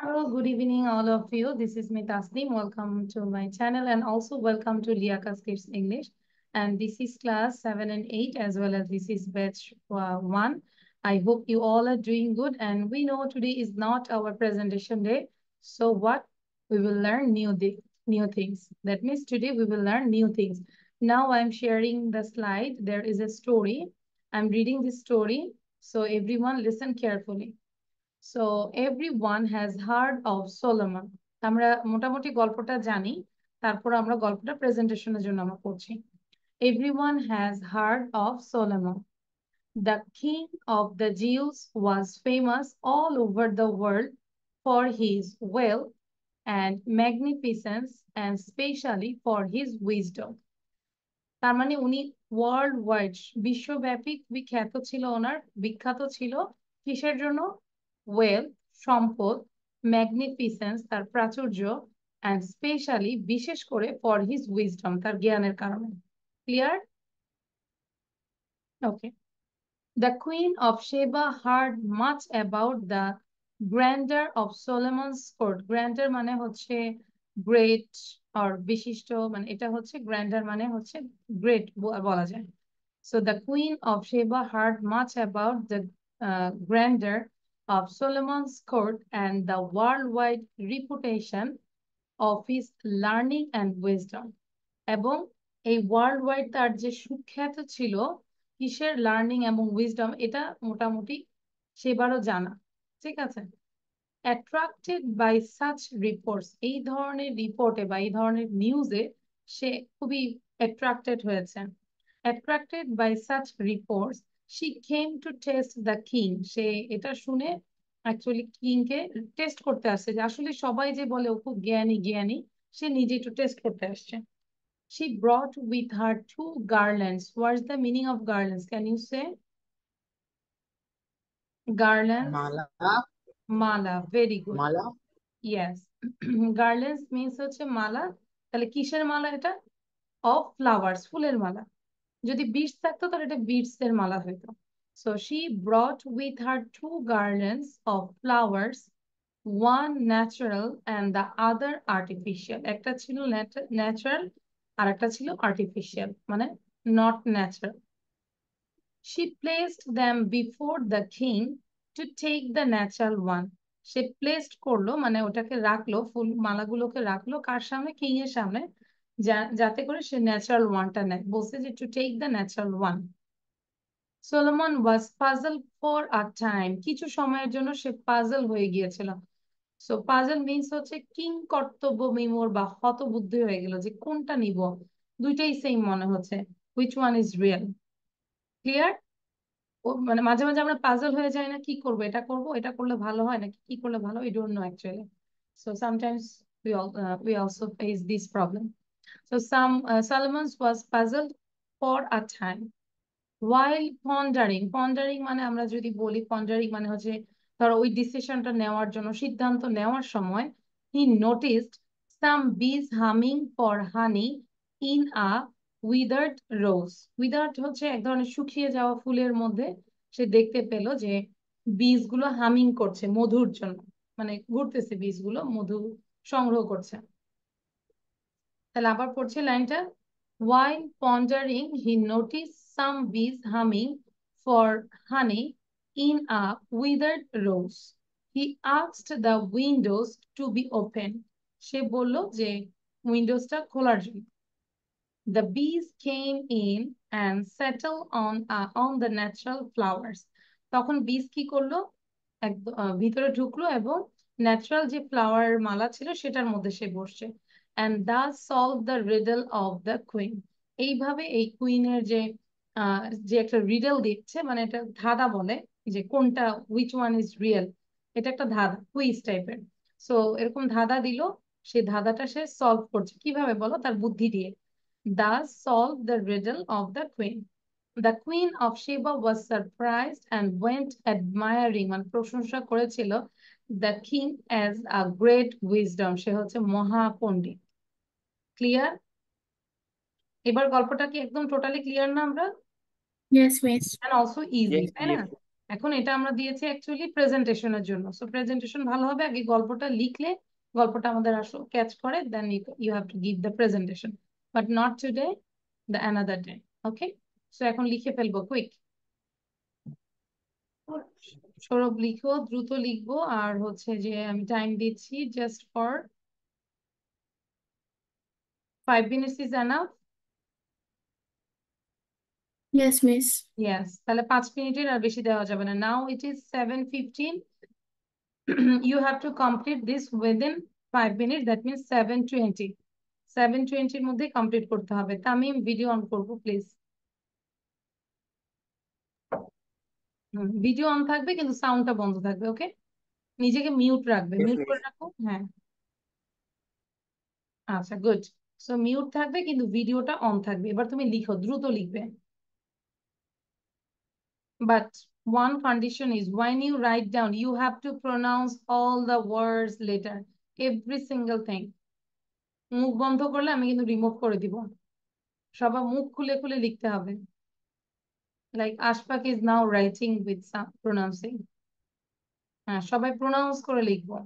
Hello, good evening, all of you. This is me, Tasneem. Welcome to my channel and also welcome to Liakas Kids English. And this is class 7 and 8 as well as this is batch 1. I hope you all are doing good. And we know today is not our presentation day. So what? We will learn new things. That means today we will learn new things. Now I'm sharing the slide. There is a story. I'm reading this story. So everyone listen carefully. So everyone has heard of Solomon. আমরা মোটামুটি গল্পটা জানি, তারপর আমরা গল্পটা প্রেজেন্টেশনের জন্য আমরা পড়ছি। Everyone has heard of Solomon. The king of the Jews was famous all over the world for his wealth and magnificence and especially for his wisdom. তার মানে উনি ওয়ার্ল্ড ওয়াইড বিশ্বব্যাপী বিখ্যাত ছিল, ওনার বিখ্যাত ছিল কিসের জন্য? ওয়েলথ, সম্পদ, ম্যাগনিফিসেন্স তার প্রাচুর্য, অ্যান্ড স্পেশালি বিশেষ করে ফর হিজ উইজডম তার জ্ঞানের কারণে। Clear? Okay. The Queen of Sheba heard much about the grandeur of Solomon's court. Grandeur মানে হচ্ছে গ্রেট আর বিশিষ্ট, মানে এটা হচ্ছে গ্র্যান্ডার মানে হচ্ছে গ্রেট বলা যায়। So the Queen of Sheba heard much about the grandeur of Solomon's court and the worldwide reputation of his learning and wisdom. এবং এই ওয়ার্ল্ড ওয়াইড তার যে সুখ্যাত ছিল কিসের? লার্নিং এবং উইজডম, এটা মোটামুটি সেবারও জানা। ঠিক আছে। অ্যাট্রাক্টেড বাই সাচ রিপোর্টস, এই ধরনের রিপোর্টে বা এই ধরনের নিউজে সে খুবই অ্যাট্রাক্টেড হয়েছে। Attracted by such reports she came to test the king, সে এটা শুনে অ্যাকচুয়ালি কিংকে টেস্ট করতে আসছে, যে আসলে সবাই যে বলে ও খুব জ্ঞানী জ্ঞানী, সে নিজে একটু টেস্ট করতে আসছে। She brought with her 2 garlands. What's the meaning of garlands? Can you say? Garlands? Mala. Mala. Very good. Mala. Yes. Garlands means হচ্ছে মালা। তাহলে কিসের মালা এটা? Of flowers. ফুলের মালা। যদি beads থাকতো তাহলে এটা beads এর মালা হইতো। So she brought with her 2 garlands of flowers, one natural and the other artificial. একটা ছিল natural আর একটা ছিল artificial, মানে not natural. She placed them before the king to take the natural one. Say placed করলো, মানে ওটাকে রাখলো, ফুল মালাগুলোকে রাখলো কার সামনে? কিং এর সামনে, যাতে করে সে ন্যাচারাল ওয়ানটা নেয়। বলছে যে to take the natural one. Solomon was puzzle for a time, কিছু সময়ের জন্য সে পাজল হয়ে গিয়েছিল। সো পাজল মিন্স হচ্ছে কিং কর্তব্য বিমূঢ় বা হতবুদ্ধি হয়ে গেল, যে কোনটা নিব, দুইটাই সেম মনে হচ্ছে, which one is real. Clear? ও মানে মাঝে মাঝে আমরা পাজল হয়ে যাই না, কি করবো, এটা করবো, এটা করলে ভালো হয় নাকি কি করলে ভালো, we don't know actually. So sometimes we also face this problem. So Solomon was puzzled for a time while pondering মানে আমরা যদি বলি pondering মানে হচ্ছে ধরো ওই ডিসিশনটা নেওয়ার জন্য, সিদ্ধান্ত নেওয়ার সময়, he noticed some bees humming for honey in a withered rose. Withered হচ্ছে এক ধরনের শুকিয়ে যাওয়া ফুলের মধ্যে সে দেখতে পেল যে বীজ গুলো হামিং করছে মধুর জন্য, মানে ঘুরতেছে বীজ গুলো মধু সংগ্রহ করছে। তাহলে আবার পড়ছি লাইনটা। While pondering, he noticed some bees humming for honey in a withered rose. He asked the windows to be open. সে বলল যে উইন্ডোজটা খোলার জন্য। The bees came in and settled on the natural flowers. তখন bees কি করলো? ভিতরে ঢুকলো এবং ন্যাচারাল যে ফ্লাওয়ার মালা ছিল সেটার মধ্যে সে বসছে। and thus solve the riddle of the queen. এইভাবে এই কুইনের যে একটা রিডল দিচ্ছে, মানে এটা ধাঁধা বলে, যে কোনটা, which one is real, এটা একটা ধাঁধা, কুইজ টাইপের। সো এরকম ধাঁধা দিল, সেই ধাঁধাটা সে সলভ করছে কিভাবে বলো? তার বুদ্ধি দিয়ে। thus solve the riddle of the queen. The Queen of Sheba was surprised and went admiring, মানে প্রশংসা করেছিল, the king as a great wisdom. সে হচ্ছে মহা পণ্ডিত। ক্লিয়ার? এবার গল্পটা কি একদম টোটালি ক্লিয়ার না আমরা? Yes, miss. and also easy, Yes, তাই না? yes. এখন এটা আমরা দিয়েছি অ্যাকচুয়ালি প্রেজেন্টেশনের জন্য, সো প্রেজেন্টেশন ভালো হবে, আগে গল্পটা লিখলে গল্পটা আমাদের আসলে ক্যাচ করে, then you have to give the presentation, but not today, the another day. Okay, so এখন লিখে ফেলবো, কুইক। সৌরভ লিখো, দ্রুত লিখবো, আর হচ্ছে যে আমি টাইম দিচ্ছি just for 5 minutes is enough. Yes, miss. Yes, তাহলে 5 মিনিটের আর বেশি দেওয়া যাবে না। Now it is 7:15. You have to complete this within 5 minutes. That means 7:20. 7:20 এর মধ্যে কমপ্লিট করতে হবে। তামিম, ভিডিও অন করবো প্লিজ। ভিডিও অন থাকবে কিন্তু সাউন্ডটা বন্ধ থাকবে। ওকে, নিজেকে মিউট রাখবে, Yes, মিউট miss. করে রাখো। হ্যাঁ, আচ্ছা, গুড। সো মিউট থাকবে কিন্তু ভিডিওটা অন থাকবে। এবার তুমি লিখো, দ্রুত লিখবে। But one condition is when you write down, you have to pronounce all the words later. Every single thing. মুখ বন্ধ করলে আমি কিন্তু রিমুভ করে দিব। সবার মুখ খুলে খুলে লিখতে হবে। Like Ashfaq is now writing with some pronouncing. হ্যাঁ, সবাই প্রোনাউন্স করে লিখবো।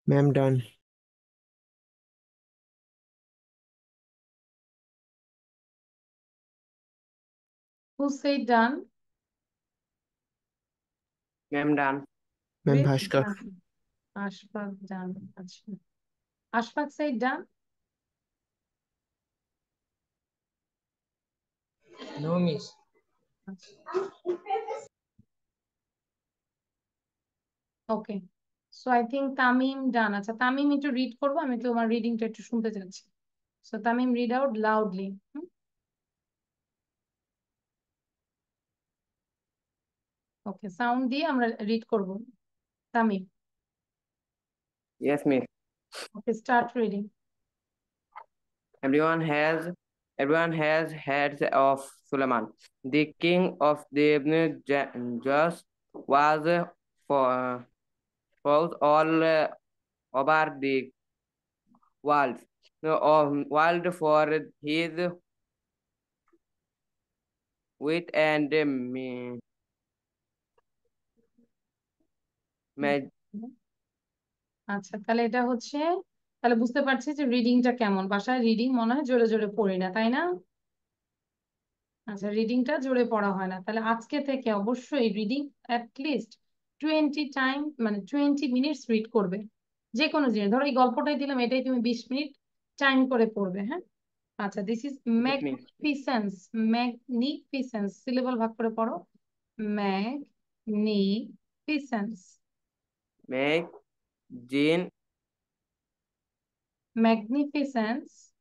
Ma'am, done. Who said done? Ma'am, done. Ma'am, Very Bhaskar. done. Ashfaq done. আচ্ছা, Ashfaq said done. No, miss. আচ্ছা, ওকে। সো আই থিঙ্ক তামিম ডান। আচ্ছা, তামিম একটু রিড করবো, আমি তোমার রিডিংটা একটু শুনতে চাচ্ছি। So Tamim, read out loudly. Okay, sound দিয়ে আমরা রিড করব। Tamim, Yes, miss. Okay, start reading. Everyone has everyone has heard of Suleiman. The king of the just was for was all over the world. World for his wit and magic. আচ্ছা, তাহলে এটা হচ্ছে, তাহলে বুঝতে পারছি যে রিডিংটা কেমন। বাসায় রিডিং মনে হয় জোরে জোরে পড়ি না, তাই না? আচ্ছা, রিডিংটা জোরে পড়া হয় না। তাহলে আজকে থেকে অবশ্যই রিডিং লিস্ট 20 টাইম, মানে 20 মিনিটস রিড করবে। যে কোনো জিনিস, ধরো এই গল্পটাই দিলাম, এটাই তুমি 20 মিনিট টাইম করে পড়বে। হ্যাঁ, আচ্ছা, this is Yes, miss. Magnificence. Magnificence syllable ভাগ করে পড়ো। Magnificence. Make Jean Magnificence.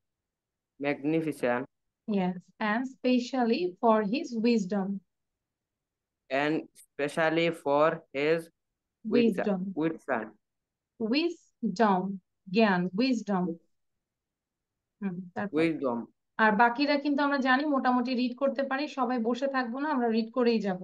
magnificent, Yes. And specially for his wisdom. and especially for his Wisdom. wisdom. Wisdom. জ্ঞান, wisdom. তারপর Wisdom. আর বাকিরা কিন্তু আমরা জানি মোটামুটি রিড করতে পারি, সবাই বসে থাকবো না, আমরা রিড করেই যাব।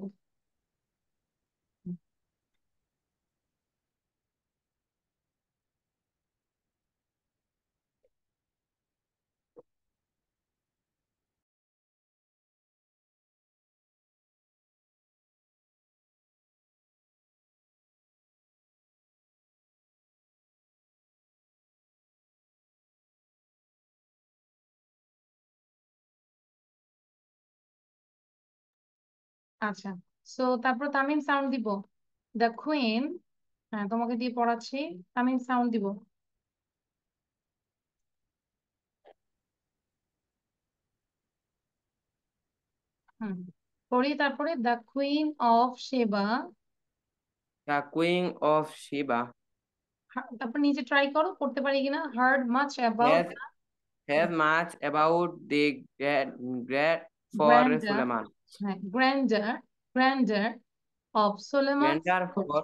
আচ্ছা, সো তারপর তামিম সাউন্ড দিব। দ্য কুইন, হ্যাঁ তোমাকে দিয়ে পড়াচ্ছি, তামিম সাউন্ড দিব। হুম, পড়ি তারপরে। দ্য কুইন অফ সেবা, The Queen of Sheba তারপর নিজে ট্রাই করো করতে পারি কিনা। Heard much about has has much about the great for grandeur, Suleiman. হ্যাঁ grandeur, grandeur of Solomon's Grandeur court. for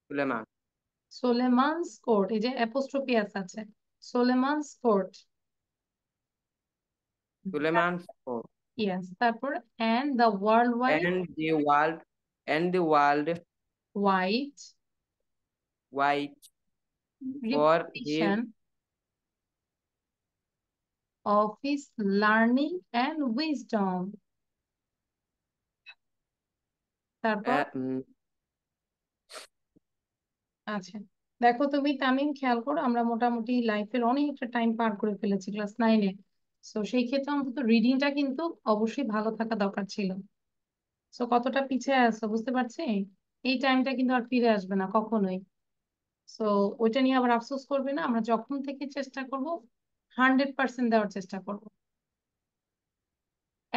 Suleiman. Solomon's court, এই যে অ্যাপোস্ট্রোফি আছে, Solomon's court. Suleiman's court. Yes, তারপর and the world wide, And the world wide wide for his reputation of his learning and wisdom। তারপর mm, আচ্ছা, দেখো তুমি তামিম খেয়াল করো, আমরা মোটামুটি লাইফের অনেকটা টাইম পার করে ফেলেছি ক্লাস 9-এ। সো সেই ক্ষেত্রে অন্তত রিডিংটা কিন্তু অবশ্যই ভালো থাকা দরকার ছিল। সো কতটা পিছিয়ে আছো বুঝতে পারছি। এই টাইমটা কিন্তু আর ফিরে আসবে না কখনোই। সো ওইটা নিয়ে আবার আফসোস করবে না, আমরা যখন থেকে চেষ্টা করব 100% দেওয়ার চেষ্টা করব।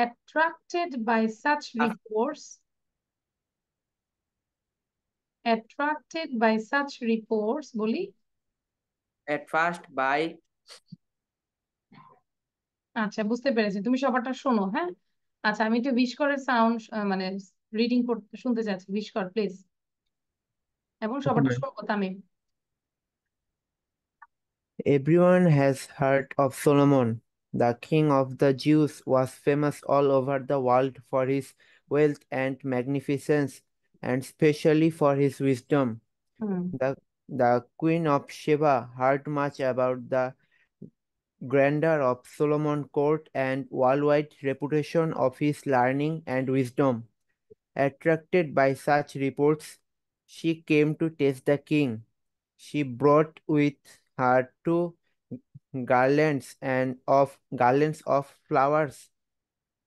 Attracted by such reports, attracted by such reports বলি। at first by আচ্ছা বুঝতে পেরেছি, তুমি সবারটা শোনো, হ্যাঁ। আচ্ছা আমি একটু বিস্করের সাউন্ড মানে রিডিং করতে শুনতে চাচ্ছি, বিস্কর প্লিজ, এবং Okay, সবারটা ma'am. শুনবো Tamim. Everyone has heard of Solomon. The king of the Jews was famous all over the world for his wealth and magnificence, and especially for his wisdom. Hmm, The queen of Sheba heard much about the grandeur of Solomon's court and worldwide reputation of his learning and wisdom. Attracted by such reports, she came to test the king. She brought with her two garlands of flowers,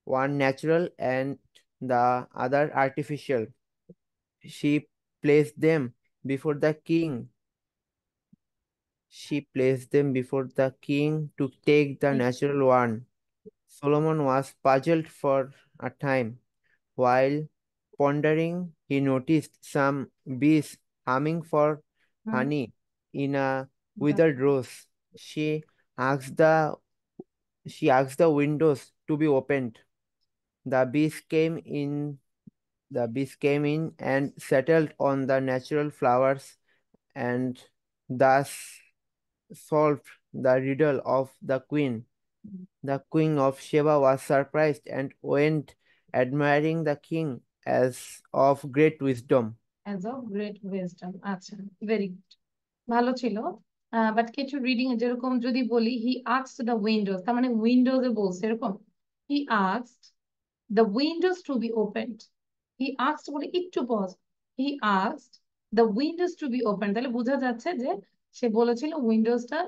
one natural and the other artificial. She placed them before the king. She placed them before the king to take the natural one. Solomon was puzzled for a time. While pondering, he noticed some bees humming for hmm, honey in a withered rose. Asked the she asked the windows to be opened. The bees came in. The bees came in and settled on the natural flowers and thus solved the riddle of the queen. The queen of Sheba was surprised and went admiring the king as of great wisdom. As of great wisdom. আচ্ছা, very good, ভালো ছিল। But কিছু reading যেরকম যদি বলি, হি asked the Windows, তার মানে উইন্ডোজে বলছে এরকম। He asked the windows to be opened. He asked বলে একটু pause, he asked the windows to be open, তাহলে বোঝা যাচ্ছে যে সে বলেছিল উইন্ডোজটা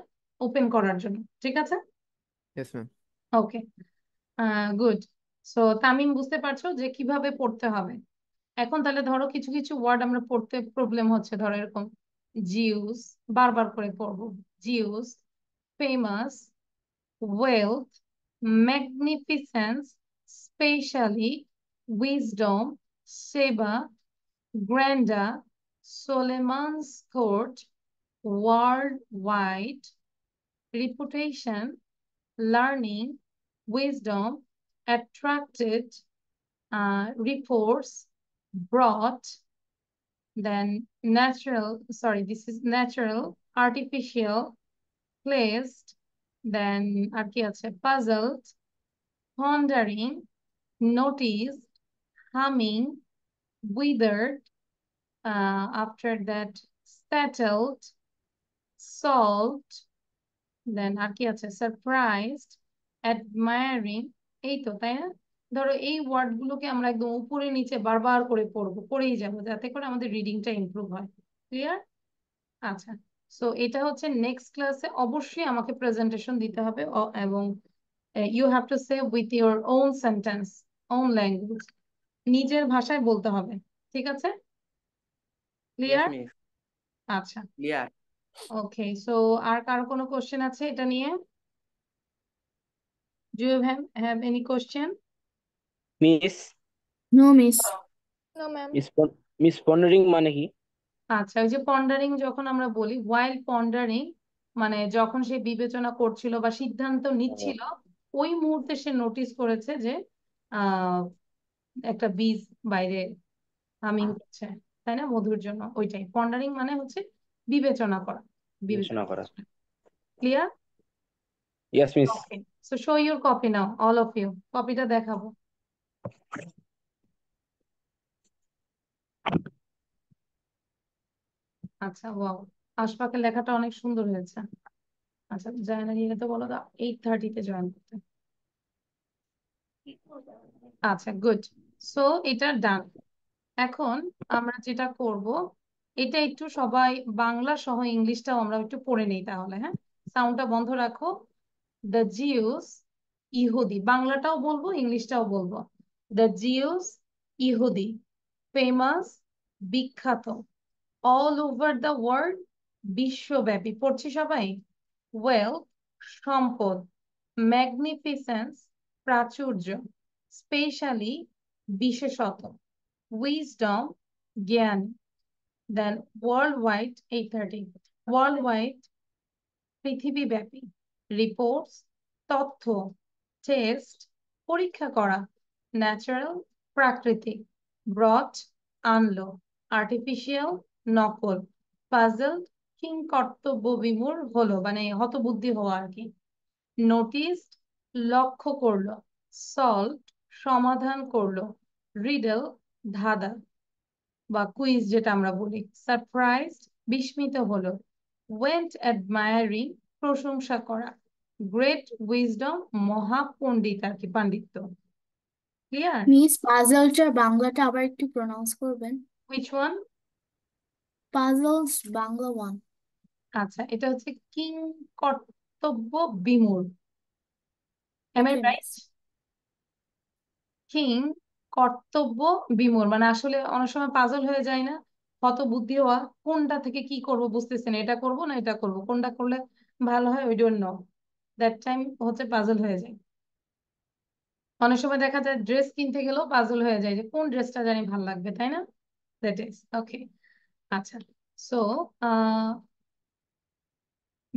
ওপেন করার জন্য। ঠিক আছে, Yes, ma'am. ওকে, গুড। সো তামিম বুঝতে পারছো যে কিভাবে পড়তে হবে। এখন তাহলে ধরো কিছু কিছু ওয়ার্ড আমরা পড়তে প্রবলেম হচ্ছে, ধরো এরকম জিউস, বারবার করে পড়বো। Zeus, famous, wealth, magnificence, specially, wisdom, Sheba, Granda, Solomon's Court, worldwide, reputation, learning, wisdom, attracted, reports, brought, then natural, sorry, this is natural, artificial, placed, then আর কি আছে puzzled, pondering, noticed, humming, withered, after that settled, solved, then আর কি আছে surprised, admiring, এই তো তাই না? ধরো এই ওয়ার্ড গুলোকে আমরা একদম উপরে নিচে বারবার করে পড়বো, পড়েই যাবো, যাতে করে আমাদের রিডিংটা ইমপ্রুভ হয়। ক্লিয়ার? আচ্ছা, সো এটা হচ্ছে নেক্সট ক্লাসে অবশ্যই আমাকে প্রেজেন্টেশন দিতে হবে, এবং you have to say with your own sentence, own language, নিজের ভাষায় বলতে হবে। ঠিক আছে? Yes, clear? miss. আচ্ছা, Clear. ওকে, সো আর কারো কোনো কোশ্চেন আছে এটা নিয়ে? Do you have any question? Miss no miss. No, ma'am. Miss pondering মানে কি? আচ্ছা, ওই যে পন্ডারিং যখন আমরা বলি, ওয়াইল পন্ডারিং মানে যখন সে বিবেচনা করছিল বা সিদ্ধান্ত নিচ্ছিল, ওই মুহূর্তে সে নোটিস করেছে যে আহ একটা বীজ বাইরে হামিং করছে, তাই না, মধুর জন্য। ওইটাই পন্ডারিং মানে হচ্ছে বিবেচনা করা, বিবেচনা করা। Clear? Yes miss. Okay, so show your copy now, all of you, কপিটা দেখাবো। আচ্ছা, ওয়াও, আশফাকের লেখাটা অনেক সুন্দর হয়েছে। আচ্ছা, জায়নারিকে তো বলো 8:30-তে জয়েন করতে। আচ্ছা, গুড, সো এটা ডান। এখন আমরা যেটা করব, এটা একটু সবাই বাংলা সহ ইংলিশটাও আমরা একটু পড়ে নেই তাহলে, হ্যাঁ? সাউন্ডটা বন্ধ রাখো। দ্য জিউস, ইহুদি, বাংলাটাও বলবো ইংলিশটাও বলবো। দ্য জিউস, ইহুদি, ফেমাস, বিখ্যাত, অল ওভার দ্য ওয়ার্ল্ড, বিশ্বব্যাপী, পড়ছি সবাই। ওয়েলথ, সম্পদ, ম্যাগনিফিসেন্স, প্রাচুর্য, স্পেশালি, বিশেষত, উইজডম, জ্ঞান, then world wide, 8:30, world wide, পৃথিবীব্যাপী, রিপোর্টস, তথ্য, টেস্ট, পরীক্ষা করা, ন্যাচারাল, প্রাকৃতিক, ব্রট, আনলো, আর্টিফিশিয়াল, নকল, পাজল, কিংকর্তব্য বিমূঢ় হলো, মানে হতবুদ্ধি হওয়া আর কি, নোটিসড, লক্ষ্য করলো, সলভ, সমাধান করলো, রিডল, ধাঁধা বা কুইজ যেটা আমরা বলি, সারপ্রাইজড, বিস্মিত হলো, ওয়েন্ট অ্যাডমায়ারিং, প্রশংসা করা, গ্রেট উইজডম, মহাপণ্ডিত আর কি, পাণ্ডিত্য। ক্লিয়ার? মিস পাজলটার বাংলাটা আবার একটু প্রনাউন্স করবেন। Which one? Puzzles Bangla one. আচ্ছা, এটা হচ্ছে কিং কর্তব্য বিমূঢ়। Am I okay right? Miss. কিং কর্তব্য বিমূঢ় মানে আসলে অনেক সময় পাজল হয়ে যায় না, হত বুদ্ধি হওয়া, কোনটা থেকে কি করব বুঝতেছি না, এটা করব না এটা করব, কোনটা করলে ভালো হয়, ওই ডোন্ট নো, দ্যাট টাইম হচ্ছে পাজল হয়ে যায়। অনেক সময় দেখা যায় ড্রেস কিনতে গেলেও পাজল হয়ে যায় যে কোন ড্রেসটা জানি ভালো লাগবে, তাই না? That is okay. আচ্ছা, সো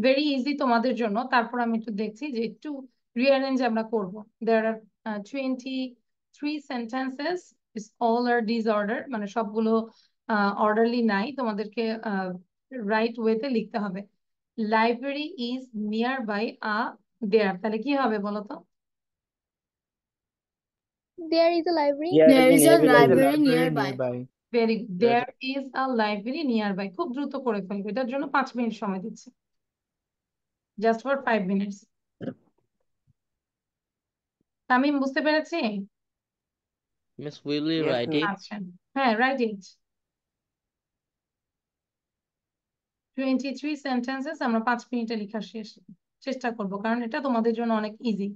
ভেরি ইজি তোমাদের জন্য, তারপর আমি একটু দেখছি যে একটু রিঅ্যারেঞ্জ আমরা করব। দেয়ার আর 23 সেন্টেন্সেস, অল আর ডিসঅর্ডার, মানে সবগুলো অর্ডারলি নাই, তোমাদেরকে রাইট ওয়েতে লিখতে হবে। লাইব্রেরি ইজ নিয়ার বাই আ দেয়ার, তাহলে কি হবে বলো তো? There is a library. There is a There's a library library nearby. nearby. Very good, There's there is a library nearby, খুব দ্রুত করে ফেলবে, এটার জন্য 5 মিনিট সময় দিচ্ছি, জাস্ট ফর 5 মিনিটস। তামিম, বুঝতে পেরেছি? Miss, will we Yes, write miss. it? আচ্ছা, হ্যাঁ, রাইট ইট। 23 সেন্টেন্সেস আমরা 5 মিনিটে লেখা শেষ চেষ্টা করব, কারণ এটা তোমাদের জন্য অনেক easy.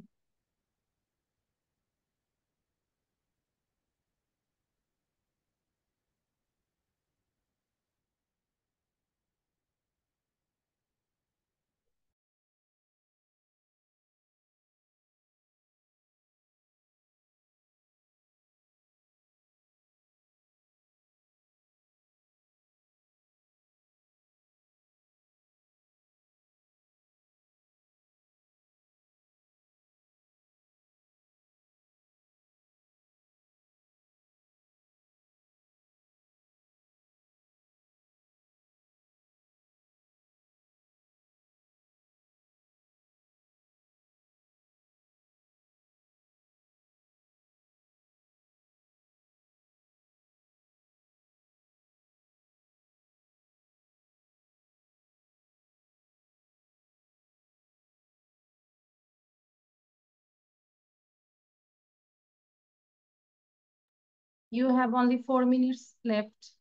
You have only 4 minutes left.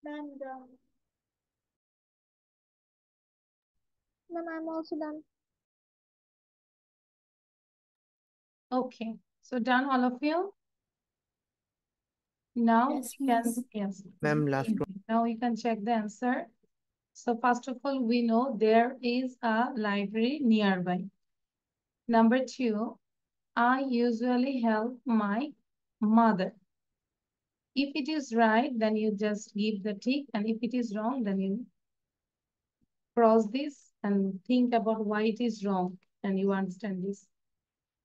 Ma'am, done. Ma'am, I'm also done. Okay, so done all of you? Now Yes, we can, miss. yes. Ma'am, last one. Now we can check the answer. So first of all, we know there is a library nearby. Number 2, I usually help my mother. If it is right, then you just give the tick, and if it is wrong, then you cross this and think about why it is wrong, and you understand this.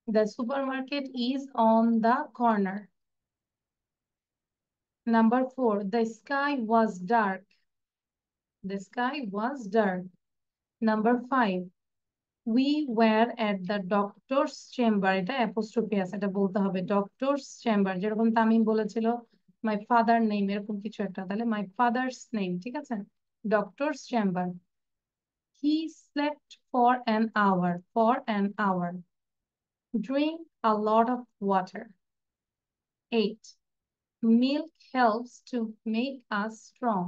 The supermarket is on the corner. Number 4, the sky was dark. The sky was dark. Number 5, we were at the doctor's chamber. এটা অ্যাপোস্ট্রোফি আছে, এটা বলতে হবে doctor's chamber। যেরকম তামিম বলেছিল my father name, এরকম কিছু একটা, তাহলে my father's name, ঠিক আছে? doctor's chamber. He slept for an hour. For an hour. Drink a lot of water. 8, milk helps to make us strong.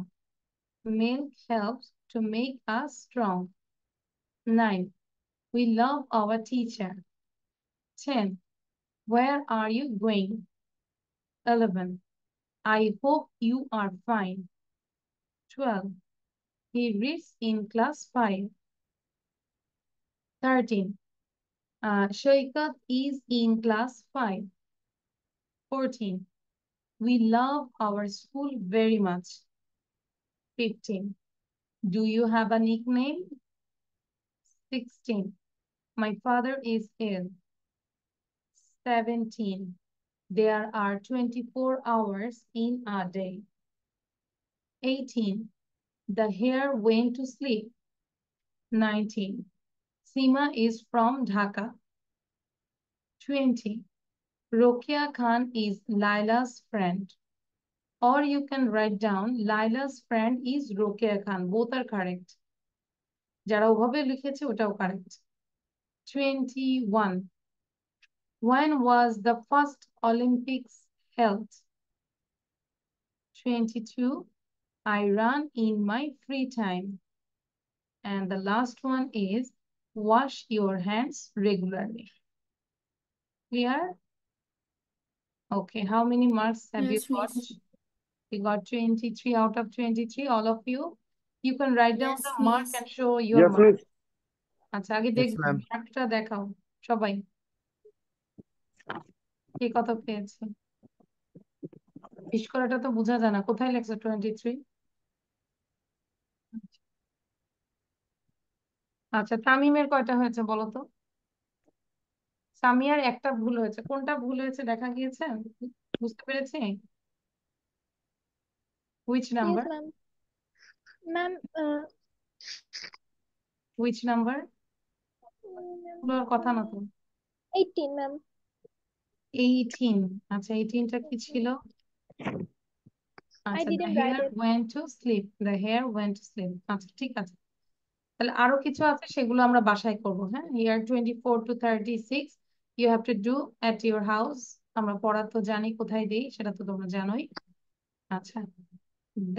Milk helps to make us strong. 9, we love our teacher. 10, where are you going? 11, I hope you are fine. 12, he reads in class 5. 13, Shaikat is in class 5. 14, we love our school very much. 15, do you have a nickname? 16, my father is ill. 17, there are 24 hours in a day. 18, the hare went to sleep. 19, Seema is from Dhaka. 20, Rokia Khan is Laila's friend. Or you can write down Laila's friend is Rokia Khan. Both are correct. যারা ওভাবে লিখেছে ওটাও correct. 21, when was the first Olympics held? 22, I run in my free time. And the last one is wash your hands regularly. Clear? Okay, how many marks have you Yes, got? miss. You got 23 out of 23, all of you. You can write down Yes, the mark miss. and show your Yes, mark. miss. আচ্ছা আগে Yes, দেখবো ma'am. মার্কটা দেখাও সবাই, কে কত পেয়েছে। বিশ করাটা তো বোঝা যায় না, কোথায় লেখছো 23? আচ্ছা তামিমের কয়টা হয়েছে বলো তো? সামিয়ার একটা ভুল হয়েছে, কোনটা ভুল হয়েছে দেখা গিয়েছে? বুঝতে পেরেছি? Which Yes, number? ma'am. Ma'am, Which number? ওগুলোর কথা না তো। 18, ma'am. 18, আচ্ছা 18টা কি ছিল? I আচ্ছা the didn't write hare it. went to sleep. The hare went to sleep. আচ্ছা ঠিক আছে, তাহলে আরো কিছু আছে সেগুলো আমরা বাসায় করবো। হ্যাঁ, here 24 to 36 you have to do at your house. আমরা পড়া তো জানি কোথায় দেই, সেটা তো তোমরা জানোই। আচ্ছা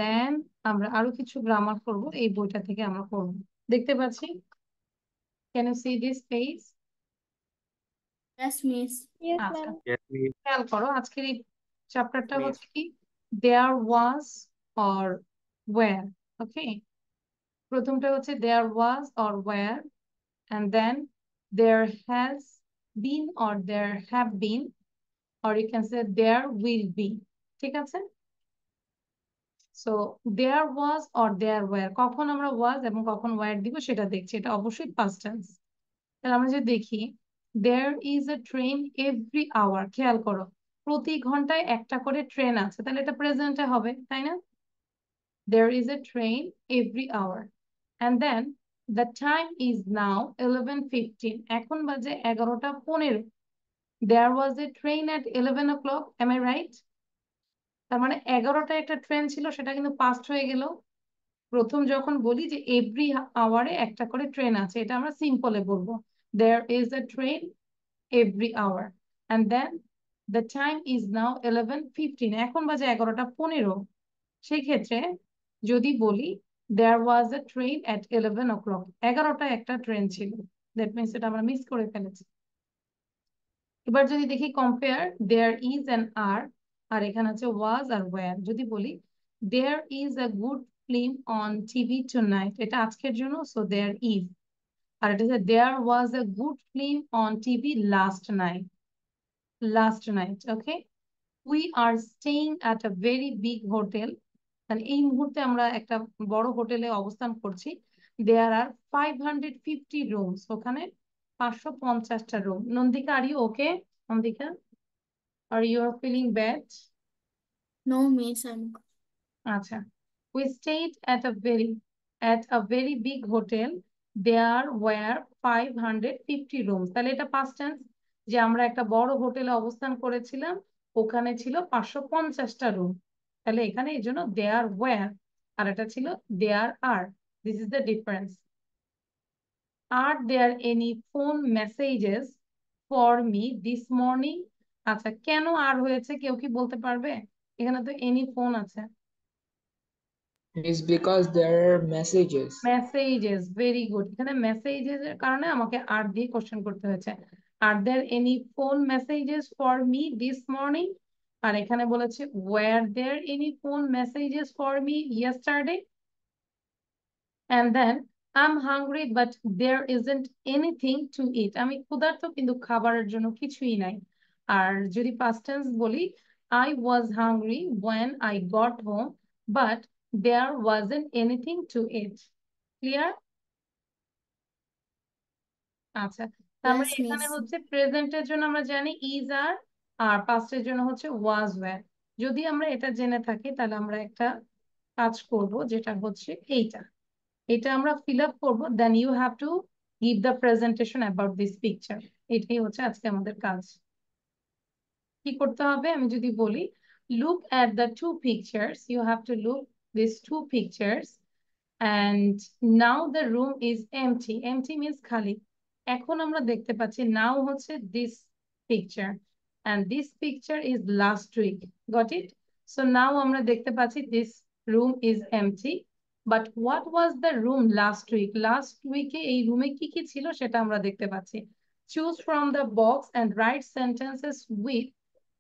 দেন আমরা আরো কিছু গ্রামার করব, এই বইটা থেকে আমরা করব। দেখতে পাচ্ছি, can you see this page? Yes, miss. Yes, আচ্ছা ma'am. Yes, miss. খেয়াল করো, আজকের এই চ্যাপ্টারটা Miss. হচ্ছে কি there was or where. ওকে, প্রথমটা হচ্ছে there was or where, and then there has been or there have been, or you can say there will be, ঠিক আছে? So there was or there were, কখন আমরা was এবং কখন were দিব সেটা দেখছি, এটা অবশ্যই past tense। তাহলে আমরা যদি দেখি there is a train every hour, খেয়াল করো প্রতি ঘন্টায় একটা করে ট্রেন আছে, তাহলে এটা প্রেজেন্টে হবে, তাই না? There is a train every hour, and then the time is now 11:15, এখন বাজে 11:15। There was a train at 11 o'clock, am I right? তার মানে 11টায় একটা ট্রেন ছিল, সেটা কিন্তু পাস্ট হয়ে গেল। প্রথম যখন বলি যে এভরি আওয়ারে একটা করে ট্রেন আছে, এটা আমরা সিম্পলে বলবো there is a train every hour, and then the time is now 11:15, এখন বাজে 11:15। সেই ক্ষেত্রে যদি বলি দেয়ার ওয়াজ এ ট্রেন অ্যাট 11 o'clock, 11টায় একটা ট্রেন ছিল, দ্যাট মিনস এটা আমরা মিস করে ফেলেছি। এবার যদি দেখি compare there is and are এখানে আছে ওয়াজ আর ওয়্যার। যদি বলি there is a good film on TV tonight, এটা আজকের জন্য, সো দেয়ার ইজ। আর এটা হচ্ছে there was a good film on TV last night, okay. We are staying at a very big hotel, মানে এই মুহূর্তে আমরা একটা বড় হোটেলে অবস্থান করছি। দেয়ার আর 550 রুমস, ওখানে 550টা room. Nandika, are you okay? Nandika, are you are feeling bad? No, Miss. I'm আচ্ছা, we stayed at a very big hotel. There were 550 rooms. তাহলে এটা past tense, যে আমরা একটা বড় হোটেলে অবস্থান করেছিলাম, ওখানে ছিল 550টা রুম। তাহলে এখানে এই জন্য there were, আর এটা ছিল there are. This is the difference. Are there any phone messages for me this morning? আচ্ছা, কেন আর হয়েছে কেউ কি বলতে পারবে? এখানে তো any phone আছে। It's because there are messages. Messages, very good. এখানে মেসেজেস এর কারণে আমাকে আর দিয়ে কোশ্চেন করতে হয়েছে। Are there any phone messages for me this morning, আর এখানে বলেছে were there any phone messages for me yesterday. and then I'm hungry but there isn't anything to eat, আমি ক্ষুধার্ত কিন্তু খাবারের জন্য কিছুই নাই। আর যদি past tense বলি I was hungry when I got home but there wasn't anything to eat. Clear? আচ্ছা, তার মানে Yes, এখানে Miss. হচ্ছে প্রেজেন্টের জন্য আমরা জানি ইজ আর পাস্টের জন্য হচ্ছে ওয়াজ ওয়্যার। যদি আমরা এটা জেনে থাকি তাহলে আমরা একটা কাজ করব, যেটা হচ্ছে এটা আমরা ফিল আপ করবো, then you have to give the presentation about this picture. এটাই হচ্ছে আজকে আমাদের কাজ। কি করতে হবে আমি যদি বলি look at the two pictures, you have to look this two pictures and now the room is empty. Empty means খালি। এখন আমরা দেখতে পাচ্ছি now হচ্ছে this picture and this picture is last week. Got it? So now আমরা দেখতে পাচ্ছি this room is empty. But what was the room last week? Last week এ এই রুমে কি কি ছিল সেটা আমরা দেখতে পাচ্ছি। Choose from the box and write sentences with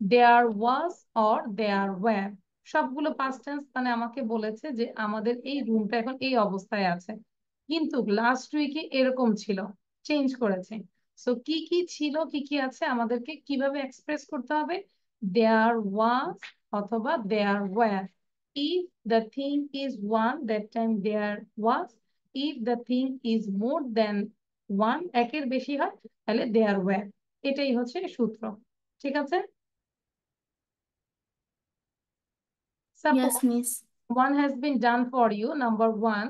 there was or there were. সবগুলো past tense, মানে আমাকে বলেছে যে আমাদের এই রুমটা এখন এই অবস্থায় আছে, কিন্তু লাস্ট উইকে এরকম ছিল, চেঞ্জ করেছে। সো কি কি ছিল, কি কি আছে, আমাদেরকে কিভাবে এক্সপ্রেস করতে হবে? দেয়ার ওয়াজ অথবা there were. If the thing is one, that time there was. If the thing is more than one, একের বেশি হয়, তাহলে দেয়ার ওয়্যার। এটাই হচ্ছে সূত্র। ঠিক আছে? Yes, Suppose Miss. one has been done for you, number one,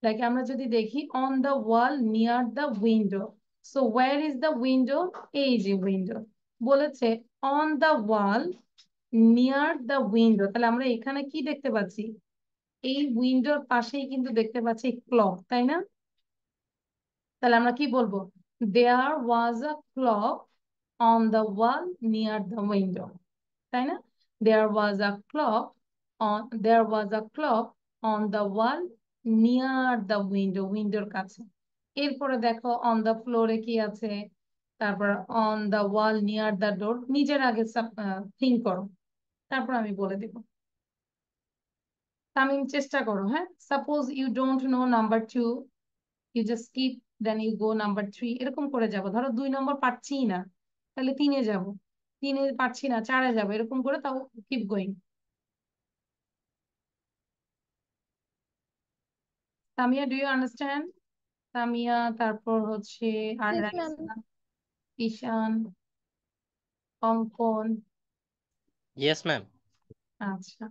like আমরা যদি দেখি on the wall near the window. So where is the window? এই যে window বলেছে on the wall near the window, তাহলে আমরা এখানে কি দেখতে পাচ্ছি? এই উইন্ডোর পাশেই কিন্তু দেখতে পাচ্ছি ক্লক, তাই না? তাহলে আমরা কি বলবো? There was a clock on the wall near the window, তাই না? There was a clock on the wall near the window, উইন্ডোর কাছে। এরপরে দেখো অন দ্য ফ্লোরে কি আছে, তারপর on the wall near the door. নিজের আগে থিঙ্ক করো, তারপর আমি বলে দেব। তামিম চেষ্টা করো, হ্যাঁ। Suppose you don't know number 2, you just skip, then you go number 3, এরকম করে যাবো। ধরো 2 নম্বর পারছি না, তাহলে 3-এ যাবো, 3-এ পারছি না 4-এ যাবো, এরকম করে তাও keep going. Tamia, do you understand? Tamia, তারপর হচ্ছে আর Yes, ma'am. রাইসা, ঈশান, অঙ্কন। Yes, ma'am. আচ্ছা।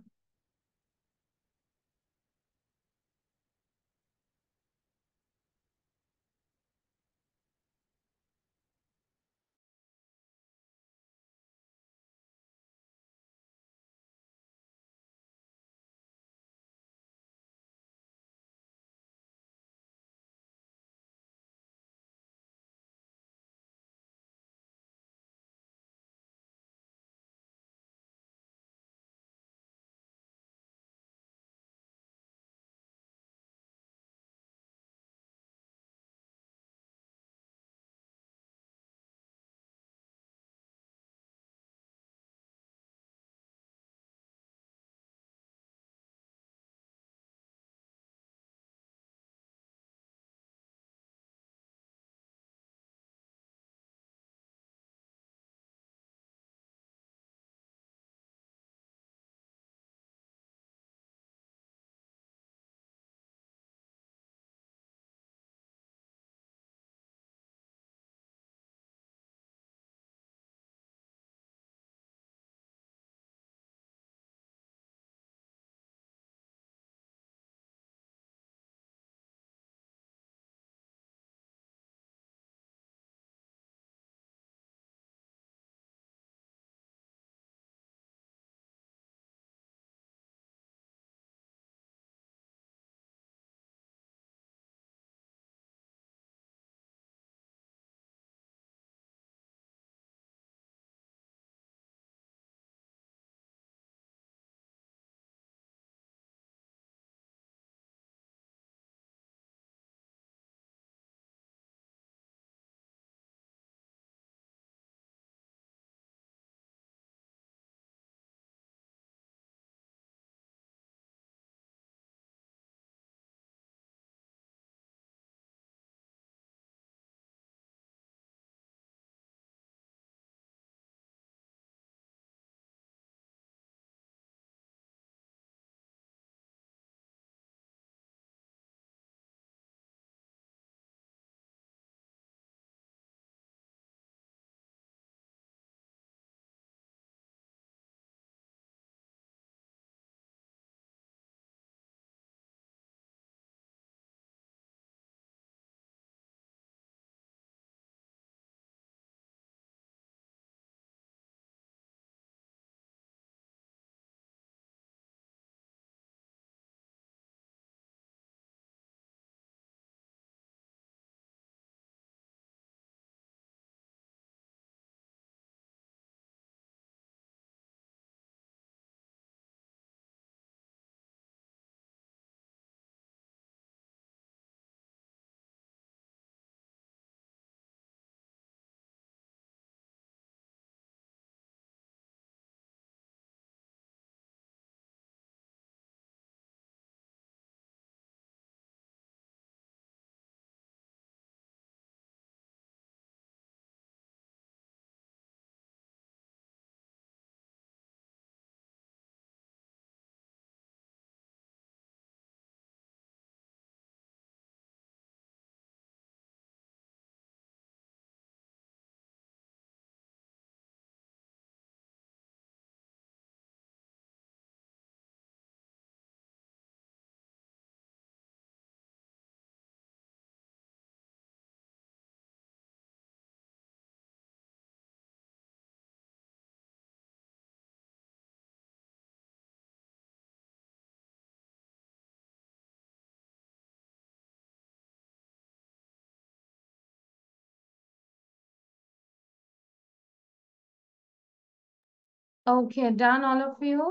Okay, done all of you?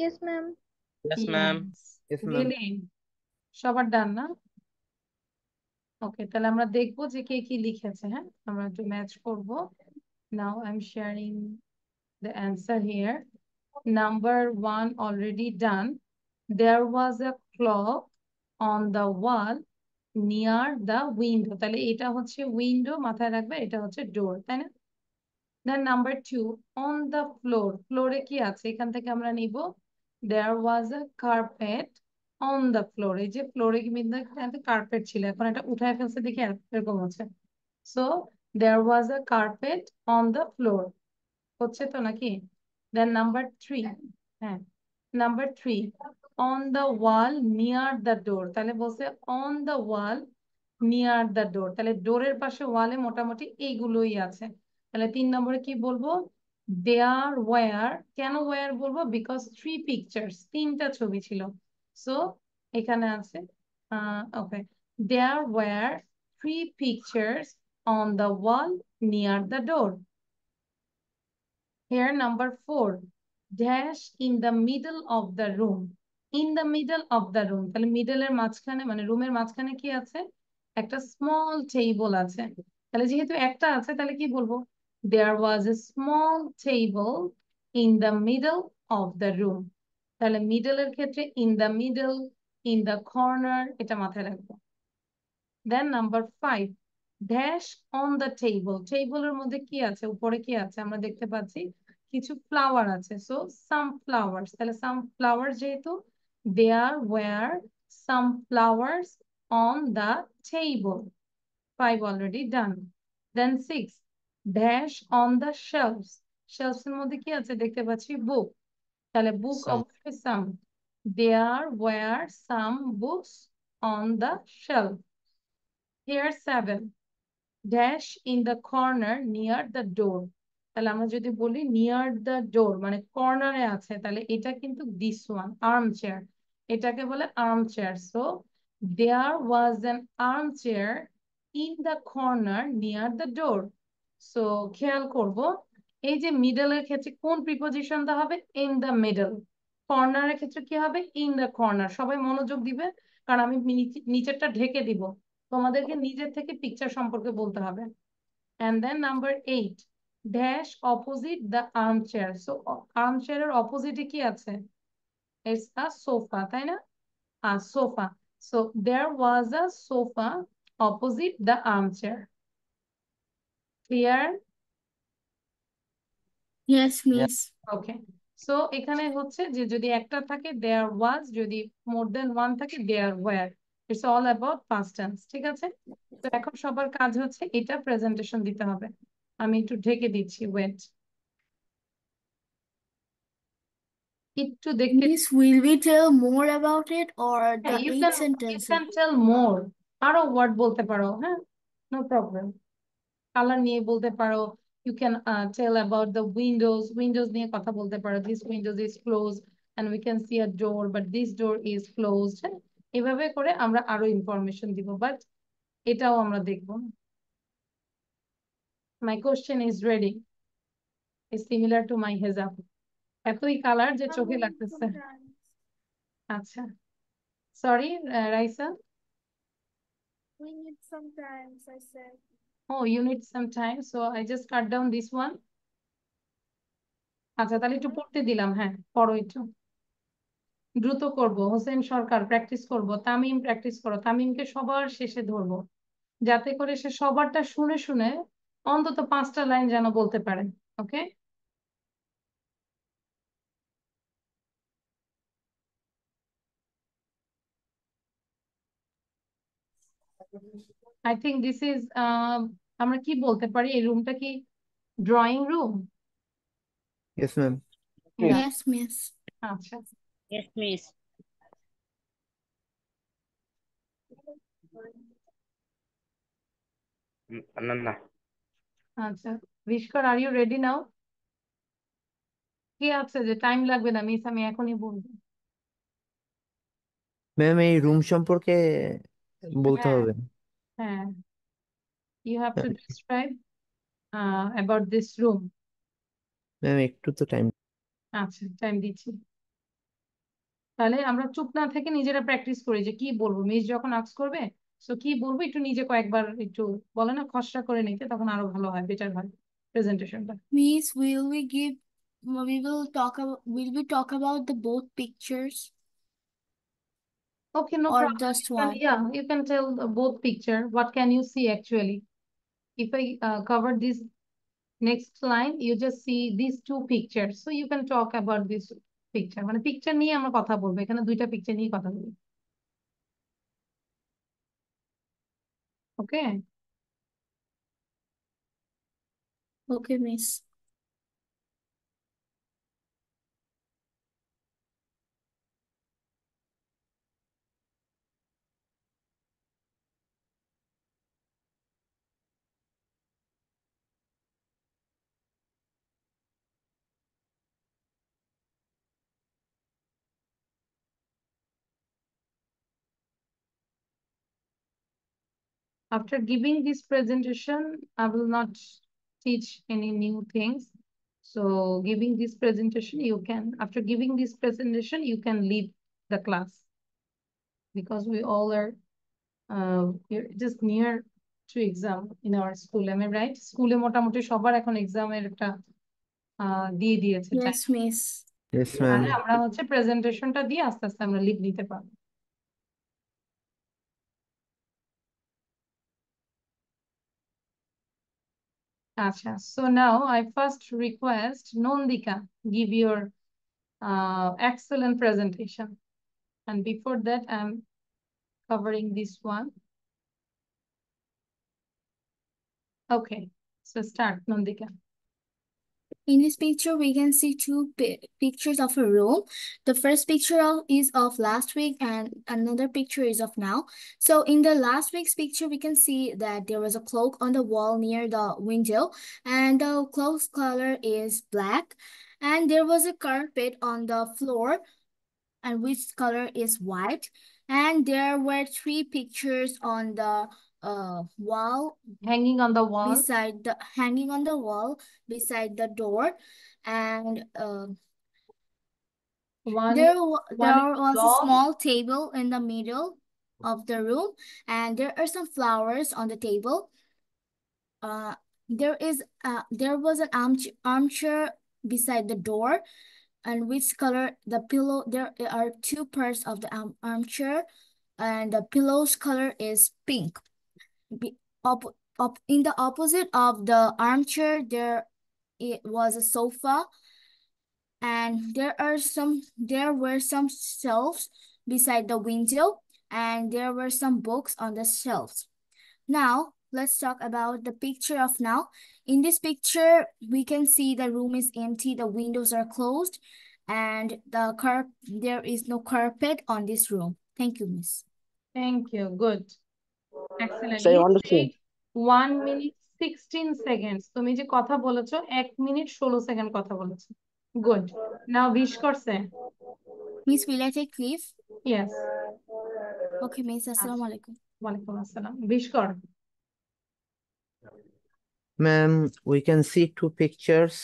Yes, ma'am. Yes, ma'am. Yes, ma'am. Really? সবার ডান না? ওকে, তাহলে আমরা দেখবো যে কে কি লিখেছে। হ্যাঁ, আমরা একটু ম্যাচ করব। Now I'm sharing the answer here. Number 1 already done. There was a clock on the wall near the window. তাহলে এটা হচ্ছে উইন্ডো, মাথায় রাখবে, এটা হচ্ছে ডোর, তাই না? Then number 2, on the floor. ফ্লোরে কি আছে? এখান থেকে আমরা নিব there was a carpet on the floor. এই যে ফ্লোরে কিন্তু কার্পেট ছিল, এখন এটা উঠায় ফেলছে দেখে এরকম হচ্ছে। So there was a carpet on the floor. হচ্ছে তো নাকি? Then number 3, হ্যাঁ, number 3, on the wall near the door. তাহলে বলছে on the wall near the door. তাহলে ডোরের পাশে ওয়ালে মোটামুটি এইগুলোই আছে। তাহলে 3 নম্বরে কি বলবো? There were, কেন were বলবো? Because 3 pictures, 3টা ছবি ছিল। So এখানে আছে ওকে, there were 3 pictures on the wall near the door. Here number 4, dash in the middle of the room. In the middle of the room, তাহলে মিডল এর মাঝখানে, মানে রুমের মাঝখানে কি আছে? একটা স্মল টেবল আছে। তাহলে যেহেতু একটা আছে, তাহলে কি বলবো? There was a small table in the middle of the room. তাহলে মিডল এর ক্ষেত্রে in the middle, in the corner, এটা মাথায় রাখবো। Then number 5, dash on the table. টেবিলের মধ্যে কি আছে? উপরে কি আছে? আমরা দেখতে পাচ্ছি কিছু ফ্লাওয়ার আছে। So some flowers. তাহলে some flowers যেহেতু, there were some flowers on the table. 5 already done. Then 6, dash on the shelves. Shelves এর মধ্যে কি আছে? দেখতে পাচ্ছি book. তাহলে book Some. অবশ্যই some. There were some books on the shelf. Here 7, dash in the corner near the door. তাহলে আমরা যদি বলি near the door মানে কর্নারে আছে, তাহলে এটা কিন্তু this one, armchair. এটাকে বলে armchair. So there was an armchair in the corner near the door. So খেয়াল করব, এই যে মিডল এর ক্ষেত্রে কোন প্রিপজিশনটা হবে? in the middle. কর্নারের ক্ষেত্রে কি হবে? in the corner. সবাই মনোযোগ দিবে, কারণ আমি নিচেরটা ঢেকে দিব, তোমাদেরকে নিজের থেকে পিকচার সম্পর্কে বলতে হবে। And then number 8, dash opposite the armchair. So armchair এর অপোজিটে কি আছে? It's a sofa, তাই না? A sofa. So there was a sofa opposite the armchair. Clear? Yes, miss. Okay. So এখানে হচ্ছে যে যদি একটা থাকে there was, যদি more than one থাকে there were. It's all about past tense. ঠিক আছে? তো এখন সবার কাজ হচ্ছে এটা প্রেজেন্টেশন দিতে হবে। আমি একটু ঢেকে দিচ্ছি, ওয়েট একটু দেখতে। Miss, will we tell more about it or the you 8 can sentences? tell more. আরো ওয়ার্ড বলতে পারো, হ্যাঁ, নো প্রবলেম। কালার নিয়ে বলতে পারো, you can tell about the windows. Windows নিয়ে কথা বলতে পারো, this windows is closed and we can see a door but this door is closed. হ্যাঁ, এভাবে করে আমরা আরো ইনফরমেশন দিব, বাট এটাও আমরা দেখবো। My question is ready. It's similar to my hijab. এতই কালার যে চোখে লাগতেছে। আচ্ছা, sorry Raisa. We need some time, I said. Oh, you need some time, so I just cut down this one. আচ্ছা, তাহলে একটু পড়তে দিলাম। হ্যাঁ, পড়ো একটু দ্রুত করব। হোসেন সরকার প্র্যাকটিস করব, তামিম প্র্যাকটিস করো। তামিমকে সবার শেষে ধরবো, যাতে করে সে সবারটা শুনে শুনে অন্তত 5টা লাইন যেন বলতে পারে। ওকে, আই থিঙ্ক দিস ইজ, আমরা কি বলতে পারি, এই রুমটা কি drawing room? Yes, ma'am. Yes, miss. আচ্ছা, Yes, miss. Ananda. আচ্ছা, রিস্কার আর ইউ রেডি নাও? কি আছে যে টাইম লাগবে না মিস, আমি এখনই বলবো। ম্যাম এই রুম সম্পর্কে বলতে হ্যাঁ, হবে। হ্যাঁ, you have to describe about this room. Ma'am একটু তো টাইম। আচ্ছা, টাইম দিচ্ছি। তাহলে আমরা চুপ না থেকে নিজেরা প্র্যাকটিস করি যে কি বলবো, মিস যখন আস্ক করবে তো কি বলবো একটু নিজে কয়েকবার একটু বলে না খসড়া করে নিতে, তখন আরো ভালো হয়, বেটার হয় প্রেজেন্টেশনটা। Miss, will we talk about the both pictures Okay, no or problem. just You can, one? yeah, you can tell both picture. What can you see actually? If I cover this next line, you just see these two pictures. So you can talk about this picture. মানে picture নিয়ে আমরা কথা বলবো, এখানে দুইটা picture নিয়ে কথা বলবো। ওকে, Okay, Miss. after giving this presentation, I will not teach any new things. So giving this presentation, after giving this presentation, you can leave the class because we all are just near to exam in our school. Am I right? স্কুলে মোটামুটি সবার এখন এক্সামের একটা দিয়ে দিয়েছে time. Yes, Miss. Yes ma'am. তাহলে আমরা হচ্ছে প্রেজেন্টেশনটা দিয়ে আস্তে আস্তে আমরা লিভ নিতে পারবো। আচ্ছা, so now I first request Nandika give your excellent presentation, and before that I'm covering this one. Okay, so start, Nandika. In this picture, we can see two pictures of a room. The first picture is of last week and another picture is of now. So in the last week's picture, we can see that there was a cloak on the wall near the window and the cloak's color is black. And there was a carpet on the floor and which color is white. And there were three pictures on the wall Hanging on the wall. hanging on the wall beside the door, and One there is was a long. small table in the middle of the room, and there are some flowers on the table. There was an armchair beside the door, and which color the pillow. There are two parts of the armchair, and the pillow's color is pink. In the opposite of the armchair, it was a sofa, and there were some shelves beside the window, and there were some books on the shelves. Now let's talk about the picture of now. In this picture, we can see the room is empty, the windows are closed, and there is no carpet on this room. Thank you, Miss. Thank you, good, excellent. So I You want to say, take 1 minute 16 seconds. তুমি যে কথা বলেছো 1 minute 16 second কথা বলেছো। Good. Now wish করছে? Miss, will I take leave? Yes. Okay, Miss. Assalamu alaikum. ওয়ালাইকুম আসসালাম, wish কর। Ma'am, we can see two pictures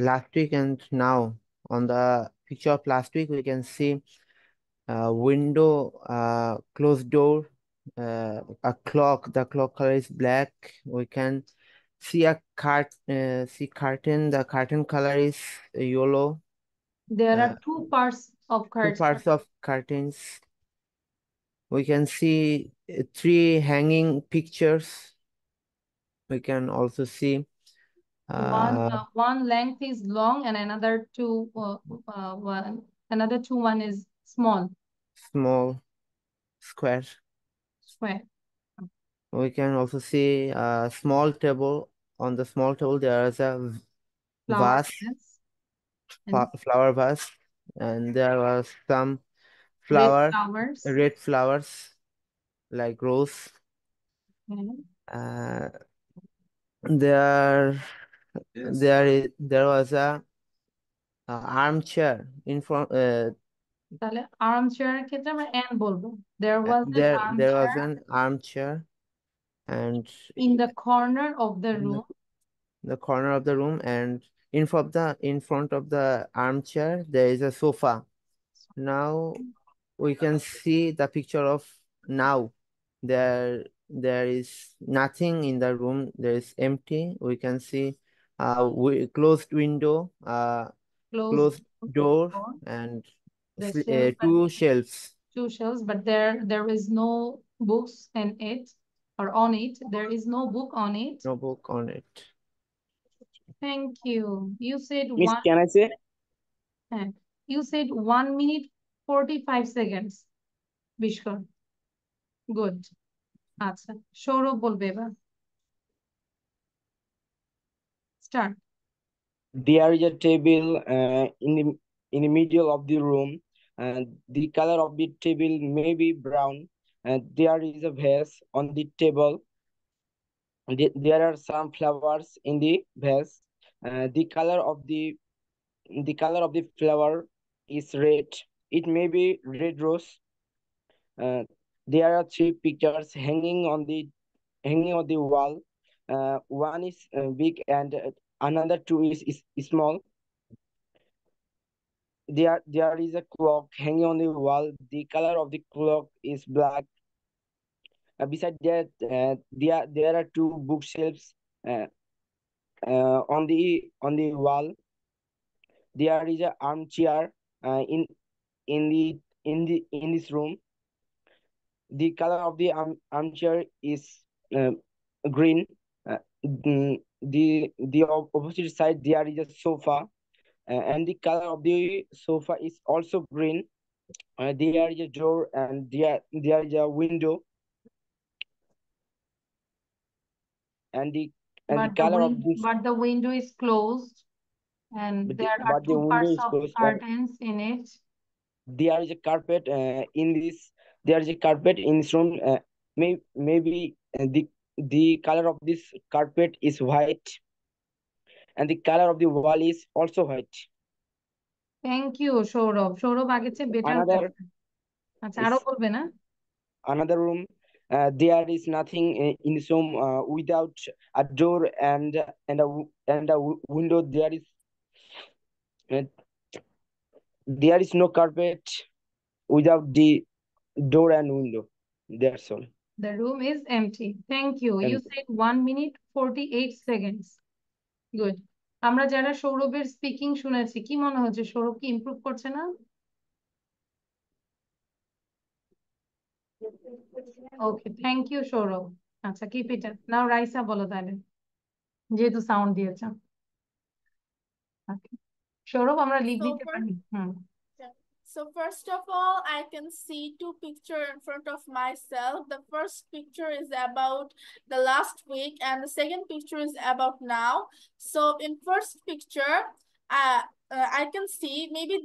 last week and now. On the picture of last week, we can see window, closed door, a clock. The clock color is black. We can see a curtain. The curtain color is yellow. There are two parts of Two curtain. parts of curtains. We can see three hanging pictures. We can also see One length is long and another one is small, small square. square. We can also see a small table. On the small table, there is a Flower vase, vase and flower vase, and there was some red flowers. red flowers like rose. Okay. Uh, there was a armchair in front. তাহলে armchair এর ক্ষেত্রে আমরা and বলবো। There was an There was armchair an armchair, and in the corner of the room. the corner of the room, and in front of the armchair there is a sofa. Now we can see the picture of now. There is nothing in the room. There is empty. We can see closed window, Closed closed door, door, and the shelves, but two shelves. two shelves, but there is no books in it or on it. There is no book on it. No book on it. Thank you. You said Miss, one. can I say? You said 1 minute 45 seconds. Bishkar. Good. আচ্ছা সৌরভ বলবে এবার start. There is a table in the middle of the room, and the color of the table may be brown. And there is a vase on the table. There are some flowers in the vase. The color of the flower is red. It may be red rose. There are 3 pictures hanging on the wall. One is big and another 2 is small. There is a clock hanging on the wall. The color of the clock is black. Beside that, there are 2 bookshelves on the wall. There is an armchair in this room. The color of the armchair is green. The opposite side there is a sofa, and the color of the sofa is also green. There is a door and there is a window, and the color of this. But the window is closed and there are But the 2 window parts is of closed. curtains in it. There is a carpet in this. There is a carpet in this room. Maybe the color of this carpet is white, and the color of the wall is also white. Thank you Sourav Sourav আগের চেয়ে better Another আচ্ছা আরো বলবে না another room. There is nothing in this room without a door and a window. There is no carpet without the door and window. That's all. The room is empty. Thank you. You Empty. said 1 minute 48 seconds. Good. আমরা যারা সৌরভের speaking শুনেছি কি মনে হচ্ছে সৌরভ কি improve করছে না ওকে থ্যাংক ইউ সৌরভ আচ্ছা কিপ ইট আপ নাও রাইসা বলো তাহলে যেহেতু সাউন্ড দিয়েছে সৌরভ আমরা লিভ দিতে পারি So first of all, I can see 2 pictures in front of myself. The first picture is about the last week and the second picture is about now. So in first picture, I can see maybe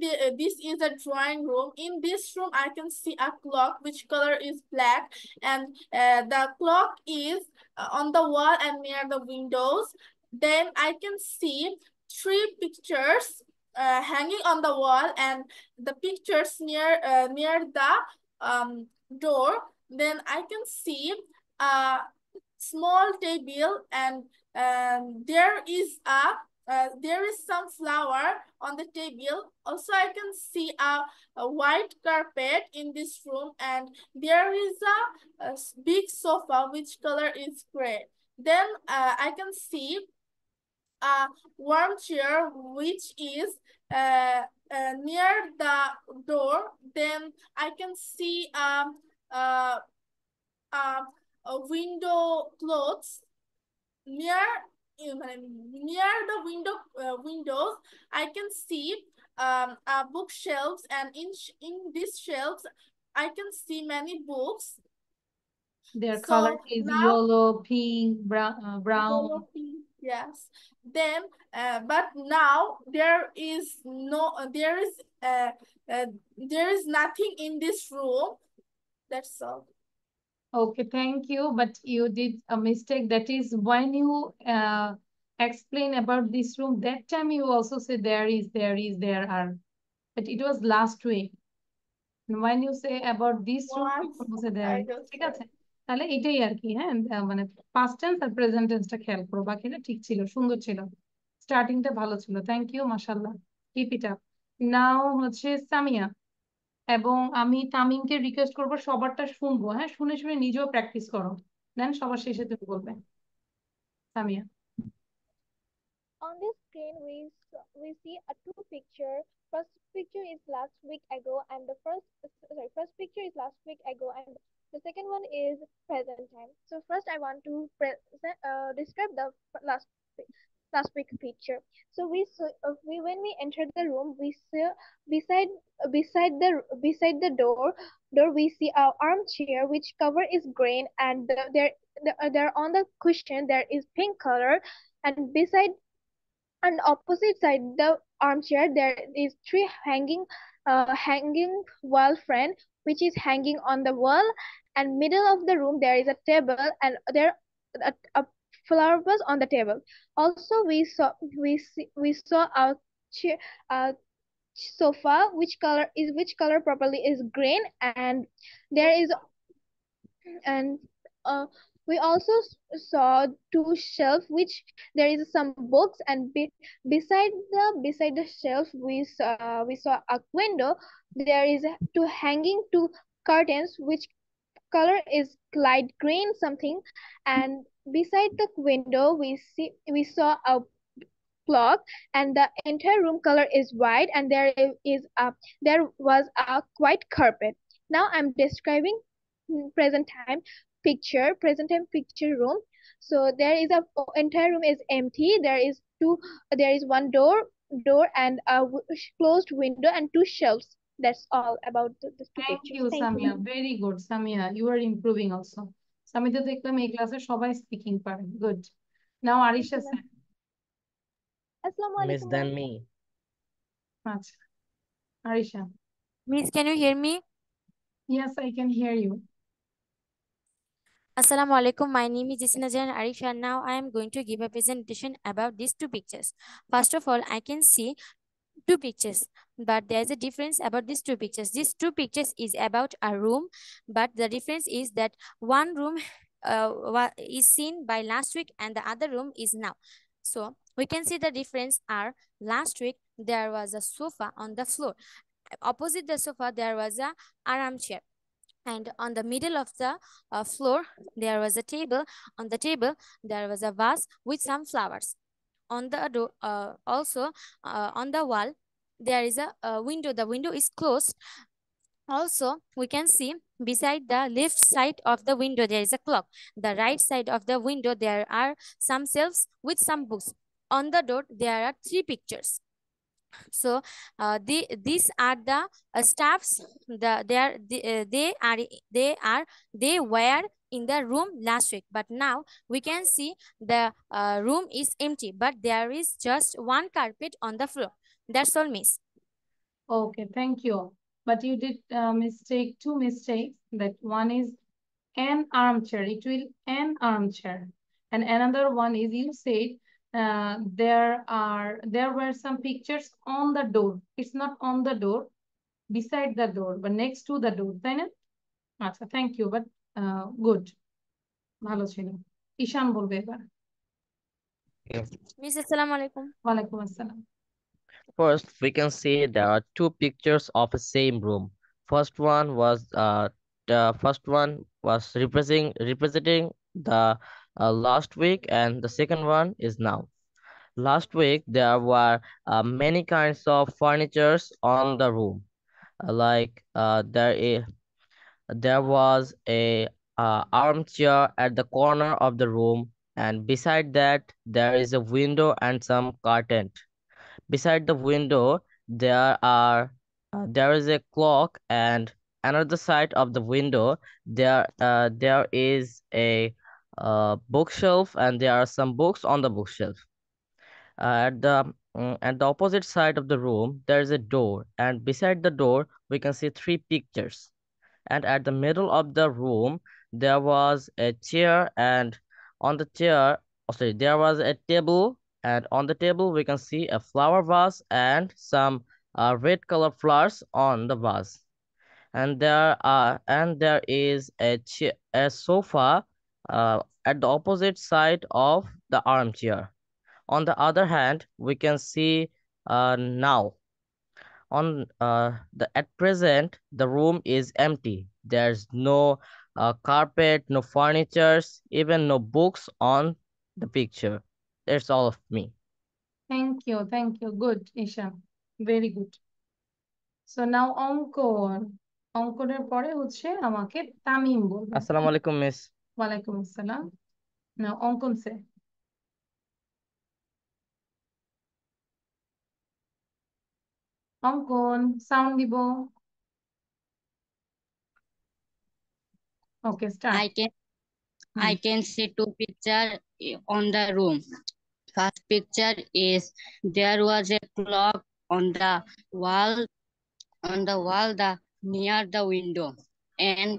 this is a drawing room. In this room, I can see a clock which color is black, and the clock is on the wall and near the windows. Then I can see 3 pictures hanging on the wall and the pictures near the door. Then I can see a small table and there is some flower on the table. Also, I can see a white carpet in this room, and there is a big sofa which color is gray. Then I can see a warm chair which is near the door. Then I can see a window clothes near the windows. I can see bookshelves, and in these shelves I can see many books. Their So color is now- yellow, pink, brown. Yellow, pink, yes. Then but now there is nothing in this room. That's all. Okay, thank you. But you did a mistake. That is when you explain about this room, that time you also said there are. But it was last week. And when you say about this room, you also say there is. ঠিক আছে? তাহলে এটাই আর কি হ্যাঁ মানে past tense আর present tense টা খেয়াল করো বাকিটা ঠিক ছিল সুন্দর ছিল স্টার্টিংটা ভালো ছিল, থ্যাংক ইউ, মাশাল্লাহ, কিপ ইট আপ। নাও হচ্ছে সামিয়া, এবং আমি তামিমকে রিকোয়েস্ট করবো সবারটা শুনবো, হ্যাঁ, শুনে শুনে নিজেও প্র্যাকটিস করো, দেন সবার শেষে তুমি বলবে। Samia. On this screen, we see a two picture. First picture is last week ago, and the first picture is last week ago, and the second one is present time. So first, I want to describe the last last week picture. So we when we entered the room, we saw beside beside the door we see our armchair, which cover is green, and there on the cushion there is pink color, and beside on the opposite side the armchair there is three hanging wall frame which is hanging on the wall, and middle of the room there is a table, and there a flower vase on the table. Also we saw a chair, a sofa which color properly is green, and there is and we also saw two shelf which there is some books, and beside the shelf we saw a window. There is two hanging two curtains which color is light green something, and beside the window we saw a clock, and the entire room color is white, and there was a white carpet. Now I'm describing present time picture room. So there is a entire room is empty. There is one door and a closed window and two shelves. That's all about the two thank pictures. You Samia, very good Samia, you are improving also. আমি তো দেখলাম এই ক্লাসে সবাই speaking পারে, good. Now Arisha sir. Assalamu Miss alaikum, than ma'am. me. আচ্ছা, Arisha. Miss, can you hear me? Yes, I can hear you. Assalamu alaikum. My name is Jisina Jain Arisha. Now I am going to give a presentation about these two pictures. First of all, I can see two pictures, but there is a difference about these two pictures. These two pictures is about a room, but the difference is that one room is seen by last week and the other room is now. So we can see the difference are last week there was a sofa on the floor. Opposite the sofa there was a armchair, and on the middle of the floor there was a table. On the table there was a vase with some flowers. On the door also on the wall there is a window. The window is closed. Also we can see beside the left side of the window there is a clock. The right side of the window there are some shelves with some books. On the door there are three pictures. So these are the staffs. They were in the room last week, but now we can see the room is empty, but there is just one carpet on the floor. That's all, miss. Okay, thank you. But you did two mistakes. That one is an armchair. It will an armchair, and another one is you said there were some pictures on the door. It's not on the door, beside the door, but next to the door. তাই না? আচ্ছা, thank you, but good, ভালো ছিল। ঈশান বলবে এবার। Miss, assalamu alaikum. ওয়ালাইকুম আসসালাম। First, we can see there are two pictures of the same room. The first one was representing the last week, and the second one is now. Last week there were many kinds of furnitures on the room. There was a armchair at the corner of the room, and beside that there is a window and some curtain. Beside the window there is a clock, and another side of the window there is a bookshelf, and there are some books on the bookshelf. At the opposite side of the room there is a door, and beside the door we can see three pictures. And at the middle of the room there was a chair, and on the chair, sorry, there was a table, and on the table we can see a flower vase and some red color flowers on the vase. And there is a sofa at the opposite side of the armchair. On the other hand, we can see now. At present, the room is empty. There's no carpet, no furnitures, even no books on the picture. That's all of me. Thank you. Good, Ishan. Very good. So now অঙ্কন অঙ্কনের পরে হচ্ছে আমাকে তামিম বলবে। Assalamu alaikum, miss. ওয়ালাইকুম আসসালাম। Now অঙ্কন সে অঙ্কন সাউন্ড দিব। Okay, start. I can see two pictures on the room. First picture is there was a clock on the wall near the window, and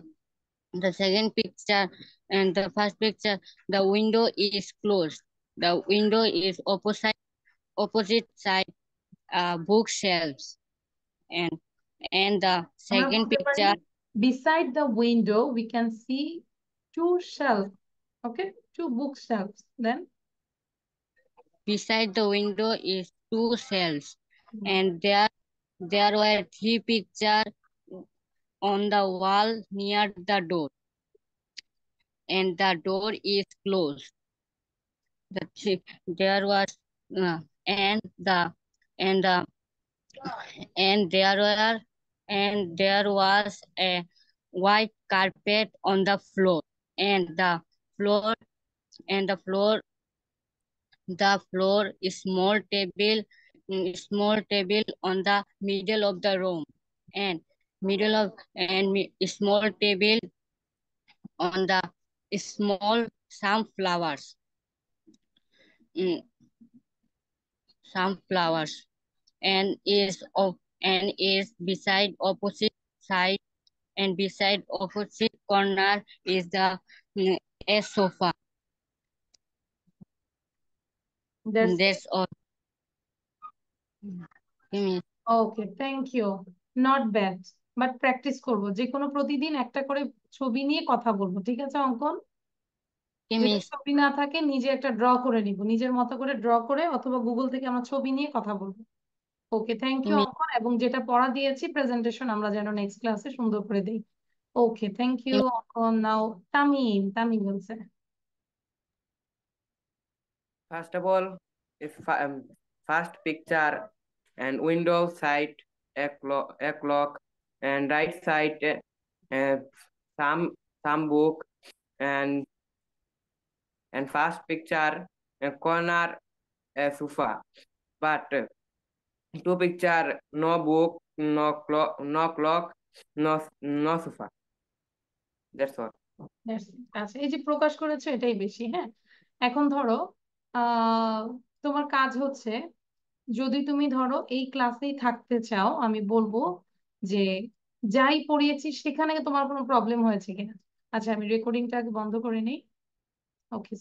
the second picture and the first picture, the window is closed. The window is opposite side bookshelves, and the second picture, beside the window we can see two shelves. Okay, two bookshelves. Then beside the window is two shelves, and there were three pictures on the wall near the door, and the door is closed. There was and there was a white carpet on the floor, and the floor is small table on the middle of the room, and small table on the small sunflowers. And is beside opposite side, and beside opposite corner is a sofa. That's all. Okay, thank you. Not bad. But practice করব, যে কোনো প্রতিদিন একটা করে ছবি নিয়ে কথা বলবো, ঠিক আছে অঙ্কন? যদি ছবি না থাকে নিজে একটা ড্র করে নিব, নিজের মতো করে ড্র করে অথবা গুগল থেকে আমরা ছবি নিয়ে কথা বলবো। ওকে, থ্যাংক ইউ অঙ্কন। এবং যেটা পড়া দিয়েছি প্রেজেন্টেশন আমরা যেন নেক্সট ক্লাসে সুন্দর করে দিই। ওকে, থ্যাংক ইউ অঙ্কন। নাও তামিম বলছে। First of all, first picture and window side a clock, and right side some book, and first picture a corner a sofa, but two picture no book, no clock, no sofa. That's all. আচ্ছা, এই যে প্রকাশ করেছো এটাই বেশি। হ্যাঁ, এখন ধরো তোমার কাজ হচ্ছে, যদি তুমি ধরো এই ক্লাসেই থাকতে চাও, আমি বলবো যে যাই পড়িয়েছি সেখানে তোমার কোনো প্রবলেম হয়েছে কিনা। আচ্ছা, আমি রেকর্ডিংটা আগে বন্ধ করে নিই। ওকে।